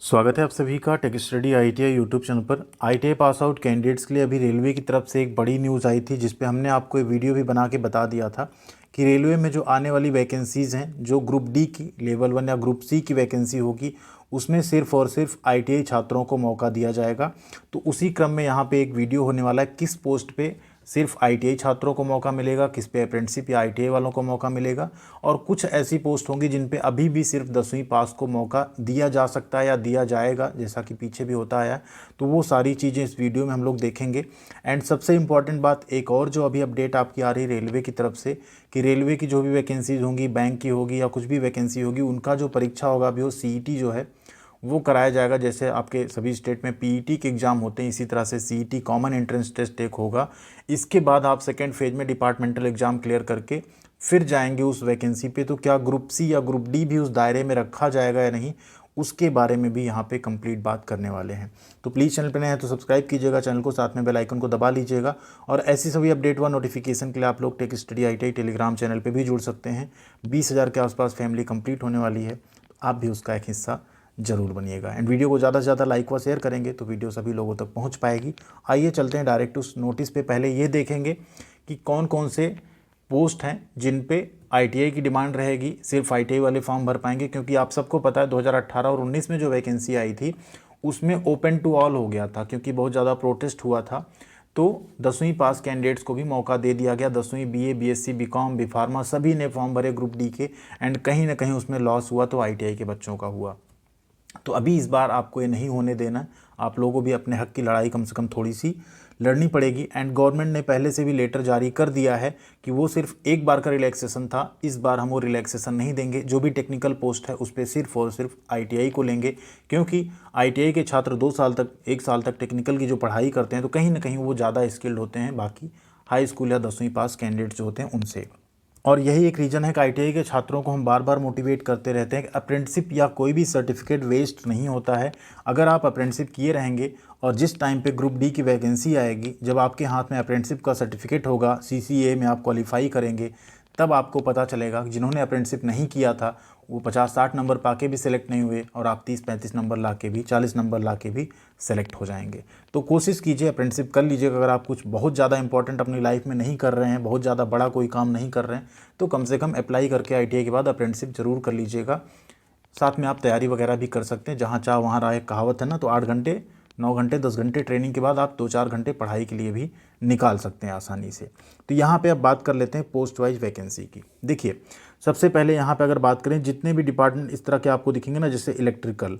स्वागत है आप सभी का tech study ITI YouTube channel पर। आईटीआई पास आउट कैंडिडेट्स के लिए अभी रेलवे की तरफ से एक बड़ी न्यूज़ आई थी, जिस पे हमने आपको एक वीडियो भी बना के बता दिया था कि रेलवे में जो आने वाली वैकेंसीज़ हैं, जो ग्रुप डी की लेवल 1 या ग्रुप सी की वैकेंसी होगी, उसमें सिर्फ और सिर्फ आईटीआई छात्रों को मौका दिया जाएगा। तो उसी क्रम में यहाँ पे एक वीडियो होने वाला है, किस पोस्ट पे सिर्फ आईटीआई छात्रों को मौका मिलेगा, किस पे अप्रेंटिसशिप या आईटीआई वालों को मौका मिलेगा, और कुछ ऐसी पोस्ट होंगी जिन पे अभी भी सिर्फ 10वीं पास को मौका दिया जा सकता है या दिया जाएगा, जैसा कि पीछे भी होता आया। तो वो सारी चीज़ें इस वीडियो में हम लोग देखेंगे। एंड सबसे इम्पॉर्टेंट बात एक और जो अभी अपडेट आपकी आ रही है रेलवे की तरफ से, कि रेलवे की जो भी वैकेंसीज होंगी, बैंक की होगी या कुछ भी वैकेंसी होगी, उनका जो परीक्षा होगा अभी वो सीईटी जो है वो कराया जाएगा। जैसे आपके सभी स्टेट में पीईटी के एग्ज़ाम होते हैं, इसी तरह से सीईटी कॉमन एंट्रेंस टेस्ट एक होगा। इसके बाद आप सेकेंड फेज में डिपार्टमेंटल एग्ज़ाम क्लियर करके फिर जाएंगे उस वैकेंसी पे। तो क्या ग्रुप सी या ग्रुप डी भी उस दायरे में रखा जाएगा या नहीं, उसके बारे में भी यहाँ पे कंप्लीट बात करने वाले हैं। तो प्लीज़ चैनल पर नए हैं तो सब्सक्राइब कीजिएगा चैनल को, साथ में बेल आइकन को दबा लीजिएगा। और ऐसी सभी अपडेट व नोटिफिकेशन के लिए आप लोग tech study ITI Telegram channel पर भी जुड़ सकते हैं। 20,000 के आसपास फैमिली कंप्लीट होने वाली है, तो आप भी उसका एक हिस्सा जरूर बनिएगा। एंड वीडियो को ज़्यादा से ज़्यादा लाइक व शेयर करेंगे तो वीडियो सभी लोगों तक पहुंच पाएगी। आइए चलते हैं डायरेक्ट उस नोटिस पे। पहले ये देखेंगे कि कौन कौन से पोस्ट हैं जिन पे आईटीआई की डिमांड रहेगी, सिर्फ आईटीआई वाले फॉर्म भर पाएंगे। क्योंकि आप सबको पता है 2018 और 19 में जो वैकेंसी आई थी उसमें ओपन टू ऑल हो गया था, क्योंकि बहुत ज़्यादा प्रोटेस्ट हुआ था। तो 10वीं पास कैंडिडेट्स को भी मौका दे दिया गया। 10वीं बीए, बीएससी, बीकॉम, बीफार्मा सभी ने फॉर्म भरे ग्रुप डी के। एंड कहीं ना कहीं उसमें लॉस हुआ तो आईटीआई के बच्चों का हुआ। तो अभी इस बार आपको ये नहीं होने देना। आप लोगों को भी अपने हक की लड़ाई कम से कम थोड़ी सी लड़नी पड़ेगी। एंड गवर्नमेंट ने पहले से भी लेटर जारी कर दिया है कि वो सिर्फ एक बार का रिलैक्सेशन था, इस बार हम वो रिलैक्सेशन नहीं देंगे। जो भी टेक्निकल पोस्ट है उस पर सिर्फ और सिर्फ आईटीआई को लेंगे, क्योंकि आईटीआई के छात्र 2 साल तक, 1 साल तक टेक्निकल की जो पढ़ाई करते हैं तो कहीं ना कहीं वो ज़्यादा स्किल्ड होते हैं बाकी हाई स्कूल या 10वीं पास कैंडिडेट्स जो होते हैं उनसे। और यही एक रीज़न है कि आईटीआई के छात्रों को हम बार बार मोटिवेट करते रहते हैं कि अप्रेंटिसशिप या कोई भी सर्टिफिकेट वेस्ट नहीं होता है। अगर आप अप्रेंटिसशिप किए रहेंगे और जिस टाइम पे ग्रुप डी की वैकेंसी आएगी, जब आपके हाथ में अप्रेंटिसशिप का सर्टिफिकेट होगा, सीसीए में आप क्वालिफाई करेंगे, तब आपको पता चलेगा कि जिन्होंने अप्रेंटिसशिप नहीं किया था वो 50-60 नंबर पाके भी सिलेक्ट नहीं हुए, और आप 30-35 नंबर ला के भी, 40 नंबर ला के भी सेलेक्ट हो जाएंगे। तो कोशिश कीजिए, अप्रेंटिसशिप कर लीजिएगा। अगर आप कुछ बहुत ज़्यादा इंपॉर्टेंट अपनी लाइफ में नहीं कर रहे हैं, बहुत ज़्यादा बड़ा कोई काम नहीं कर रहे हैं, तो कम से कम अप्लाई करके आईटीआई के बाद अप्रेंटिसशिप जरूर कर लीजिएगा। साथ में आप तैयारी वगैरह भी कर सकते हैं। जहाँ चाह वहाँ राह, कहावत है ना। तो 8 घंटे, 9 घंटे, 10 घंटे ट्रेनिंग के बाद आप 2-4 घंटे पढ़ाई के लिए भी निकाल सकते हैं आसानी से। तो यहाँ पे अब बात कर लेते हैं पोस्ट वाइज वैकेंसी की। देखिए, सबसे पहले यहाँ पे अगर बात करें, जितने भी डिपार्टमेंट इस तरह के आपको दिखेंगे ना, जैसे इलेक्ट्रिकल,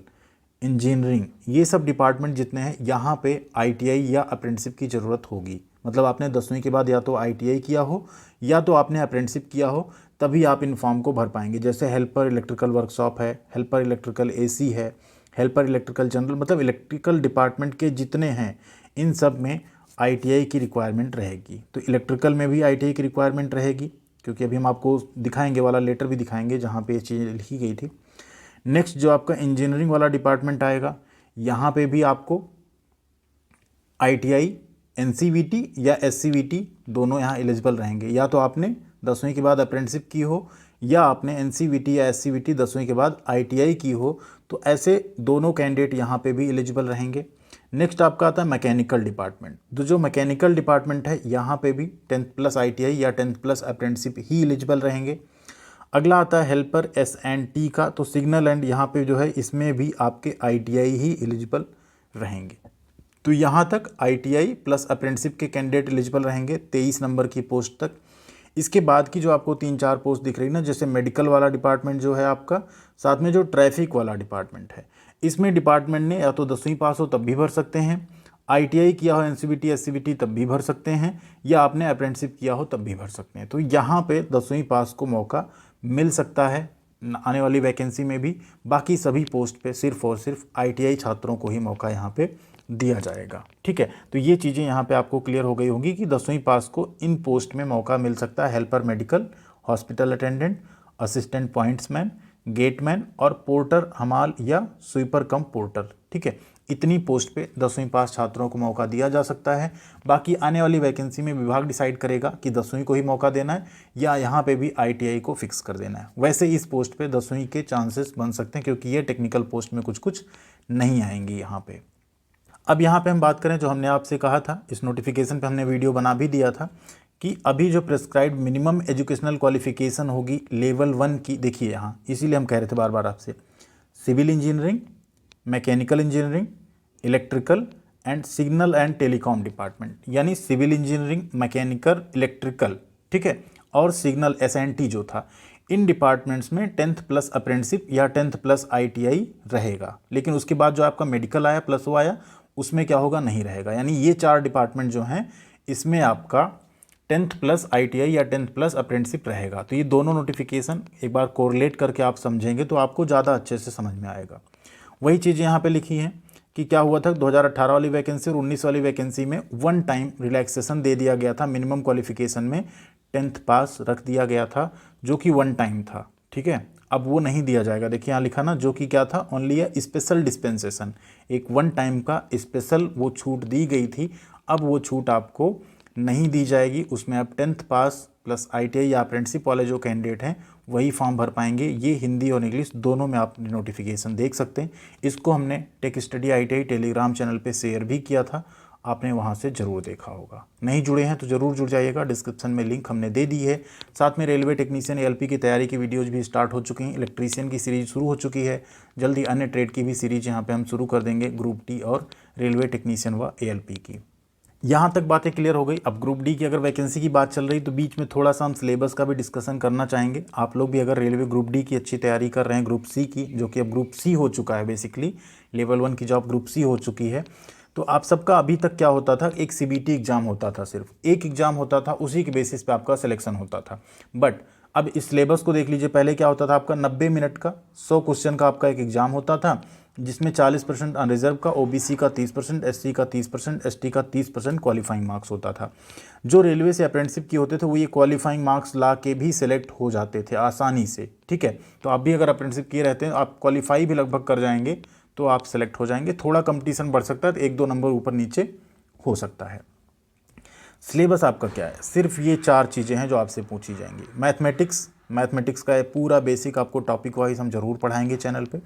इंजीनियरिंग, ये सब डिपार्टमेंट जितने हैं, यहाँ पे आईटीआई या अप्रेंटिसशिप की ज़रूरत होगी। मतलब आपने 10वीं के बाद या तो आईटीआई किया हो या तो आपने अप्रेंटिसशिप किया हो, तभी आप इन फॉर्म को भर पाएंगे। जैसे हेल्पर इलेक्ट्रिकल वर्कशॉप है, हेल्पर इलेक्ट्रिकल एसी है, हेल्पर इलेक्ट्रिकल जनरल, मतलब इलेक्ट्रिकल डिपार्टमेंट के जितने हैं इन सब में आईटीआई की रिक्वायरमेंट रहेगी। तो इलेक्ट्रिकल में भी आईटीआई की रिक्वायरमेंट रहेगी, क्योंकि अभी हम आपको दिखाएंगे, वाला लेटर भी दिखाएंगे जहाँ पे ये चीज़ लिखी गई थी। नेक्स्ट जो आपका इंजीनियरिंग वाला डिपार्टमेंट आएगा, यहाँ पे भी आपको आईटीआई, एनसीवीटी या एससीवीटी दोनों यहाँ एलिजिबल रहेंगे। या तो आपने 10वीं के बाद अप्रेंटिसशिप की हो, या आपने एनसीवीटी या एससीवीटी 10वीं के बाद आईटीआई की हो, तो ऐसे दोनों कैंडिडेट यहाँ पे भी एलिजिबल रहेंगे। नेक्स्ट आपका आता है मैकेनिकल डिपार्टमेंट। तो जो मैकेनिकल डिपार्टमेंट है यहाँ पे भी 10th प्लस आईटीआई या 10th प्लस अप्रेंटिसशिप ही एलिजिबल रहेंगे। अगला आता है हेल्पर एस&टी का। तो सिग्नल एंड यहाँ पे जो है, इसमें भी आपके आईटीआई ही एलिजिबल रहेंगे। तो यहाँ तक आईटीआई प्लस अप्रेंटिसशिप के कैंडिडेट एलिजिबल रहेंगे 23 नंबर की पोस्ट तक। इसके बाद की जो आपको 3-4 पोस्ट दिख रही है ना, जैसे मेडिकल वाला डिपार्टमेंट जो है आपका, साथ में जो ट्रैफिक वाला डिपार्टमेंट है, इसमें डिपार्टमेंट ने या तो 10वीं पास हो तब भी भर सकते हैं, आईटीआई किया हो, एनसीवीटी, एससीवीटी तब भी भर सकते हैं, या आपने अप्रेंटिसशिप किया हो तब भी भर सकते हैं। तो यहाँ पे 10वीं पास को मौका मिल सकता है आने वाली वैकेंसी में भी। बाकी सभी पोस्ट पे सिर्फ और सिर्फ आईटीआई छात्रों को ही मौका यहाँ पे दिया जाएगा। ठीक है, तो ये चीज़ें यहाँ पे आपको क्लियर हो गई होंगी कि 10वीं पास को इन पोस्ट में मौका मिल सकता है। Helper medical, hospital attendant, assistant pointsman, gateman और पोर्टर हमाल या स्वीपर कम पोर्टर, ठीक है। इतनी पोस्ट पे 10वीं पास छात्रों को मौका दिया जा सकता है। बाकी आने वाली वैकेंसी में विभाग डिसाइड करेगा कि 10वीं को ही मौका देना है या यहाँ पे भी ITI को फिक्स कर देना है। वैसे इस पोस्ट पे 10वीं के चांसेस बन सकते हैं क्योंकि ये टेक्निकल पोस्ट में कुछ कुछ नहीं आएंगी यहाँ पे। अब यहाँ पे हम बात करें, जो हमने आपसे कहा था, इस नोटिफिकेशन पे हमने वीडियो बना भी दिया था कि अभी जो प्रेस्क्राइब्ड मिनिमम एजुकेशनल क्वालिफिकेशन होगी लेवल 1 की, देखिए यहाँ इसीलिए हम कह रहे थे बार बार आपसे, civil engineering, mechanical engineering, electrical and signal and telecom department, यानी सिविल इंजीनियरिंग, मैकेनिकल, इलेक्ट्रिकल, ठीक है, और सिग्नल SNT जो था, इन डिपार्टमेंट्स में 10th प्लस अप्रेंटिसशिप या 10th प्लस ITI रहेगा। लेकिन उसके बाद जो आपका मेडिकल आया प्लस वो आया, उसमें क्या होगा, नहीं रहेगा। यानी ये 4 डिपार्टमेंट जो हैं इसमें आपका 10th प्लस ITI या 10th प्लस अप्रेंटिसशिप रहेगा। तो ये दोनों नोटिफिकेशन एक बार कोरिलेट करके आप समझेंगे तो आपको ज़्यादा अच्छे से समझ में आएगा। वही चीज़ यहाँ पे लिखी है कि क्या हुआ था, 2018 वाली वैकेंसी और 19 वाली वैकेंसी में वन टाइम रिलैक्सेशन दे दिया गया था। मिनिमम क्वालिफिकेशन में 10th पास रख दिया गया था जो कि वन टाइम था, ठीक है। अब वो नहीं दिया जाएगा। देखिए यहाँ लिखा ना, जो कि क्या था, ओनली ए स्पेशल डिस्पेंसेशन, एक वन टाइम का स्पेशल वो छूट दी गई थी। अब वो छूट आपको नहीं दी जाएगी। उसमें आप 10th पास प्लस ITI या अप्रेंटिसशिप वाले जो कैंडिडेट हैं वही फॉर्म भर पाएंगे। ये हिंदी और इंग्लिश दोनों में आप नोटिफिकेशन देख सकते हैं। इसको हमने tech study ITI Telegram channel पे शेयर भी किया था, आपने वहाँ से ज़रूर देखा होगा। नहीं जुड़े हैं तो ज़रूर जुड़ जाइएगा, डिस्क्रिप्शन में लिंक हमने दे दी है। साथ में रेलवे टेक्नीशियन ALP की तैयारी की वीडियोज़ भी स्टार्ट हो चुकी हैं, इलेक्ट्रीशियन की सीरीज शुरू हो चुकी है, जल्दी अन्य ट्रेड की भी सीरीज यहाँ पे हम शुरू कर देंगे, ग्रुप D और रेलवे टेक्नीशियन व ALP की। यहाँ तक बातें क्लियर हो गई। अब ग्रुप D की अगर वैकेंसी की बात चल रही तो बीच में थोड़ा सा हम सिलेबस का भी डिस्कशन करना चाहेंगे। आप लोग भी अगर रेलवे ग्रुप D की अच्छी तैयारी कर रहे हैं, ग्रुप C की, जो कि अब ग्रुप C हो चुका है, बेसिकली लेवल 1 की जॉब ग्रुप C हो चुकी है, तो आप सबका अभी तक क्या होता था, एक CBT एग्जाम होता था, सिर्फ एक एग्जाम होता था, उसी के बेसिस पे आपका सिलेक्शन होता था। बट अब इस सिलेबस को देख लीजिए, पहले क्या होता था, आपका 90 मिनट का 100 क्वेश्चन का आपका एक एग्जाम होता था, जिसमें 40% अनरिजर्व का, OBC का 30%, SC का 30%, ST का 30% क्वालिफाइंग मार्क्स होता था। जो रेलवे से अप्रेंटिसशिप किए होते थे वो ये क्वालिफाइंग मार्क्स ला के भी सिलेक्ट हो जाते थे आसानी से, ठीक है। तो आप भी अगर अप्रेंटिसशिप किए रहते हैं, आप क्वालिफाई भी लगभग कर जाएंगे तो आप सेलेक्ट हो जाएंगे। थोड़ा कंपटीशन बढ़ सकता है तो 1-2 नंबर ऊपर नीचे हो सकता है। सिलेबस आपका क्या है, सिर्फ ये 4 चीज़ें हैं जो आपसे पूछी जाएंगी। मैथमेटिक्स का पूरा बेसिक आपको टॉपिक वाइज हम जरूर पढ़ाएंगे चैनल पे।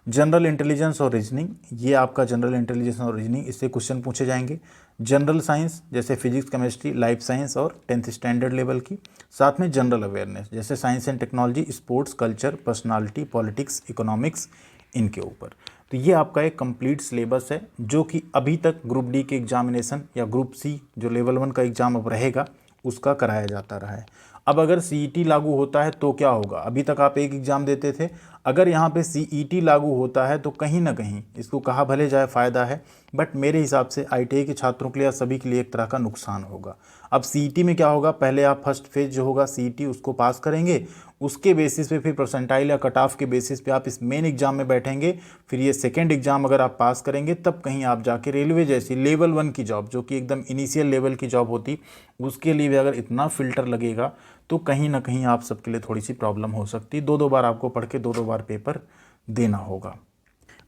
जनरल इंटेलिजेंस और रीजनिंग, ये आपका जनरल इंटेलिजेंस और रीजनिंग, इससे क्वेश्चन पूछे जाएंगे। जनरल साइंस जैसे फिजिक्स, केमिस्ट्री, लाइफ साइंस और 10th स्टैंडर्ड लेवल की। साथ में जनरल अवेयरनेस जैसे science and technology, sports, culture, personality, politics, economics, इनके ऊपर। तो ये आपका एक कंप्लीट सिलेबस है जो कि अभी तक ग्रुप D के एग्जामिनेशन या ग्रुप C जो लेवल 1 का एग्ज़ाम अब रहेगा उसका कराया जाता रहा है। अब अगर CET लागू होता है तो क्या होगा, अभी तक आप एक एग्ज़ाम देते थे, अगर यहाँ पे CET लागू होता है तो कहीं ना कहीं इसको कहा भले जाए फ़ायदा है, बट मेरे हिसाब से ITI के छात्रों के लिए, सभी के लिए एक तरह का नुकसान होगा। अब CET में क्या होगा, पहले आप फर्स्ट फेज जो होगा CET उसको पास करेंगे, उसके बेसिस पे फिर परसेंटाइल या कट ऑफ के बेसिस पे आप इस मेन एग्जाम में बैठेंगे, फिर ये सेकेंड एग्जाम अगर आप पास करेंगे तब कहीं आप जाके रेलवे जैसी लेवल 1 की जॉब, जो कि एकदम इनिशियल लेवल की जॉब होती, उसके लिए भी अगर इतना फिल्टर लगेगा तो कहीं ना कहीं आप सबके लिए थोड़ी सी प्रॉब्लम हो सकती है। 2-2 बार आपको पढ़ के 2-2 बार पेपर देना होगा।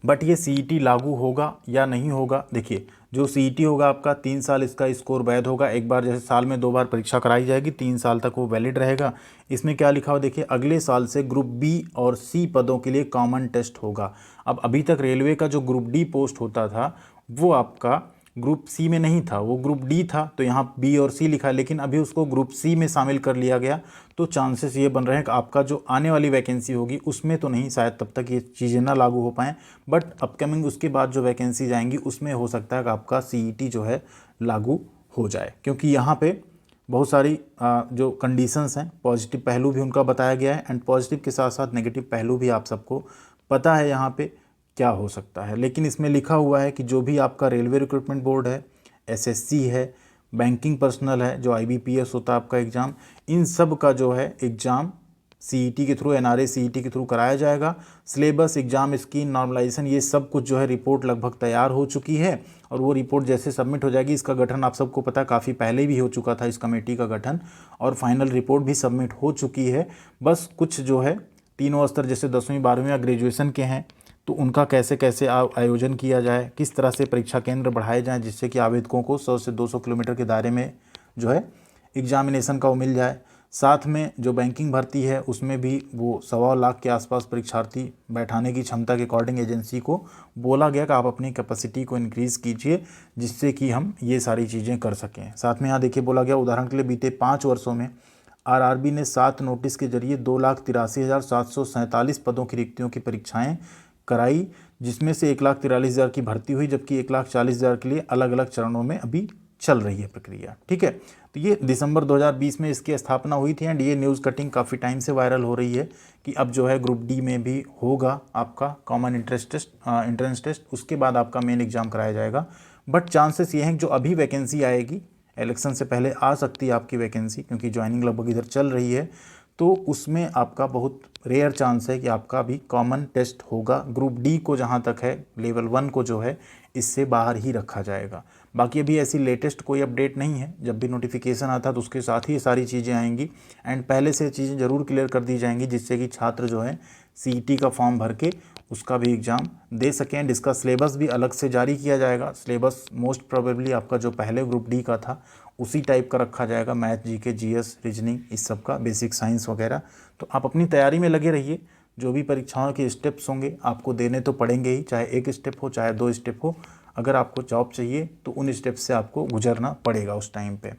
बट ये CET लागू होगा या नहीं होगा, देखिए जो CET होगा आपका 3 साल इसका स्कोर वैध होगा। एक बार जैसे साल में 2 बार परीक्षा कराई जाएगी, 3 साल तक वो वैलिड रहेगा। इसमें क्या लिखा हो देखिए, अगले साल से ग्रुप B और C पदों के लिए कॉमन टेस्ट होगा। अब अभी तक रेलवे का जो ग्रुप D पोस्ट होता था वो आपका ग्रुप C में नहीं था, वो ग्रुप D था, तो यहाँ B और C लिखा है, लेकिन अभी उसको ग्रुप C में शामिल कर लिया गया। तो चांसेस ये बन रहे हैं कि आपका जो आने वाली वैकेंसी होगी उसमें तो नहीं, शायद तब तक ये चीज़ें ना लागू हो पाएँ, बट अपकमिंग उसके बाद जो वैकेंसी जाएंगी उसमें हो सकता है कि आपका CET जो है लागू हो जाए, क्योंकि यहाँ पे बहुत सारी जो कंडीशंस हैं, पॉजिटिव पहलू भी उनका बताया गया है, एंड पॉजिटिव के साथ साथ नेगेटिव पहलू भी आप सबको पता है यहाँ पे क्या हो सकता है। लेकिन इसमें लिखा हुआ है कि जो भी आपका रेलवे रिक्रूटमेंट बोर्ड है, SSC है, बैंकिंग पर्सनल है, जो IBPS होता है आपका एग्ज़ाम, इन सब का जो है एग्ज़ाम CET के थ्रू, NRA CET के थ्रू कराया जाएगा। सिलेबस, एग्ज़ाम स्कीम, नॉर्मलाइजेशन, ये सब कुछ जो है रिपोर्ट लगभग तैयार हो चुकी है, और वो रिपोर्ट जैसे सबमिट हो जाएगी, इसका गठन आप सबको पता है काफ़ी पहले भी हो चुका था इस कमेटी का गठन, और फाइनल रिपोर्ट भी सबमिट हो चुकी है। बस कुछ जो है तीनों स्तर जैसे 10वीं 12वीं या ग्रेजुएशन के हैं तो उनका कैसे कैसे आयोजन किया जाए, किस तरह से परीक्षा केंद्र बढ़ाए जाएँ जिससे कि आवेदकों को 100 से 200 किलोमीटर के दायरे में जो है एग्जामिनेशन का वो मिल जाए। साथ में जो बैंकिंग भर्ती है उसमें भी वो 1.25 लाख के आसपास परीक्षार्थी बैठाने की क्षमता के अकॉर्डिंग एजेंसी को बोला गया कि आप अपनी कैपेसिटी को इंक्रीज़ कीजिए जिससे कि हम ये सारी चीज़ें कर सकें। साथ में यहाँ देखिए बोला गया, उदाहरण के लिए बीते 5 वर्षों में आरआरबी ने 7 नोटिस के जरिए 2,83,747 पदों की रिक्तियों की परीक्षाएं कराई, जिसमें से 1,43,000 की भर्ती हुई, जबकि 1,40,000 के लिए अलग अलग चरणों में अभी चल रही है प्रक्रिया। ठीक है, तो ये दिसंबर 2020 में इसकी स्थापना हुई थी एंड ये न्यूज़ कटिंग काफ़ी टाइम से वायरल हो रही है कि अब जो है ग्रुप डी में भी होगा आपका कॉमन एंट्रेंस टेस्ट, उसके बाद आपका मेन एग्जाम कराया जाएगा। बट चांसेस ये हैं कि जो अभी वैकेंसी आएगी इलेक्शन से पहले आ सकती है आपकी वैकेंसी, क्योंकि ज्वाइनिंग लगभग इधर चल रही है, तो उसमें आपका बहुत रेयर चांस है कि आपका भी कॉमन टेस्ट होगा। ग्रुप डी को जहाँ तक है लेवल 1 को जो है इससे बाहर ही रखा जाएगा। बाकी अभी ऐसी लेटेस्ट कोई अपडेट नहीं है, जब भी नोटिफिकेशन आता है तो उसके साथ ही ये सारी चीज़ें आएंगी एंड पहले से चीज़ें ज़रूर क्लियर कर दी जाएंगी जिससे कि छात्र जो है सीईटी का फॉर्म भर के उसका भी एग्ज़ाम दे सकें। एंड इसका सिलेबस भी अलग से जारी किया जाएगा। सिलेबस मोस्ट प्रोबेबली आपका जो पहले ग्रुप डी का था उसी टाइप का रखा जाएगा, मैथ, जीके, जीएस, रीजनिंग, इस सब का, बेसिक साइंस वगैरह। तो आप अपनी तैयारी में लगे रहिए। जो भी परीक्षाओं के स्टेप्स होंगे आपको देने तो पड़ेंगे ही, चाहे एक स्टेप हो चाहे 2 स्टेप हो। अगर आपको जॉब चाहिए तो उन स्टेप से आपको गुजरना पड़ेगा उस टाइम पे।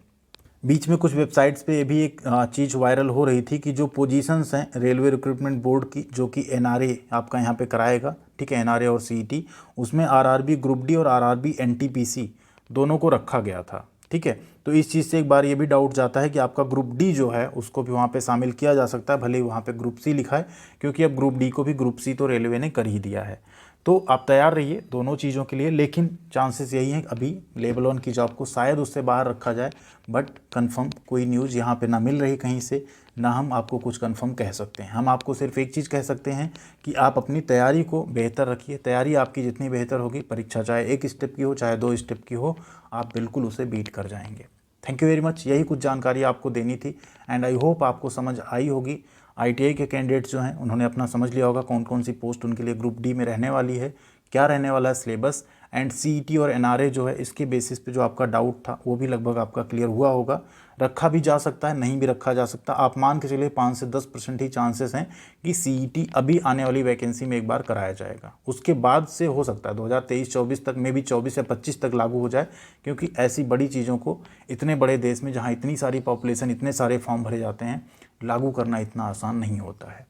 बीच में कुछ वेबसाइट्स पे ये भी एक चीज़ वायरल हो रही थी कि जो पोजीशंस हैं रेलवे रिक्रूटमेंट बोर्ड की, जो कि एनआरए आपका यहाँ पे कराएगा, ठीक है, एनआरए और सीईटी, उसमें आरआरबी ग्रुप डी और आरआरबी एनटीपीसी दोनों को रखा गया था। ठीक है, तो इस चीज़ से एक बार ये भी डाउट जाता है कि आपका ग्रुप डी जो है उसको भी वहाँ पे शामिल किया जा सकता है, भले ही वहाँ पे ग्रुप सी लिखा है, क्योंकि अब ग्रुप डी को भी ग्रुप सी तो रेलवे ने कर ही दिया है। तो आप तैयार रहिए दोनों चीज़ों के लिए, लेकिन चांसेस यही हैं कि अभी लेवल 1 की जॉब को शायद उससे बाहर रखा जाए, बट कंफर्म कोई न्यूज़ यहाँ पे ना मिल रही कहीं से, ना हम आपको कुछ कंफर्म कह सकते हैं। हम आपको सिर्फ एक चीज़ कह सकते हैं कि आप अपनी तैयारी को बेहतर रखिए। तैयारी आपकी जितनी बेहतर होगी, परीक्षा चाहे 1 स्टेप की हो चाहे 2 स्टेप की हो, आप बिल्कुल उसे बीट कर जाएंगे। Thank you very much. यही कुछ जानकारी आपको देनी थी एंड आई होप आपको समझ आई होगी। आईटीआई के कैंडिडेट्स जो हैं उन्होंने अपना समझ लिया होगा कौन कौन सी पोस्ट उनके लिए ग्रुप डी में रहने वाली है, क्या रहने वाला है सिलेबस, एंड सीईटी और एनआरए जो है इसके बेसिस पे जो आपका डाउट था वो भी लगभग आपका क्लियर हुआ होगा। रखा भी जा सकता है, नहीं भी रखा जा सकता। आप मान के चलिए 5 से 10% ही चांसेस हैं कि सीईटी अभी आने वाली वैकेंसी में एक बार कराया जाएगा। उसके बाद से हो सकता है 2023-24 तक में भी 24 या 25 तक लागू हो जाए, क्योंकि ऐसी बड़ी चीज़ों को इतने बड़े देश में जहाँ इतनी सारी पॉपुलेशन, इतने सारे फॉर्म भरे जाते हैं, लागू करना इतना आसान नहीं होता है।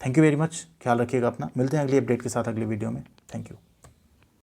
Thank you very much. ख्याल रखिएगा अपना। मिलते हैं अगली अपडेट के साथ अगली वीडियो में। Thank you.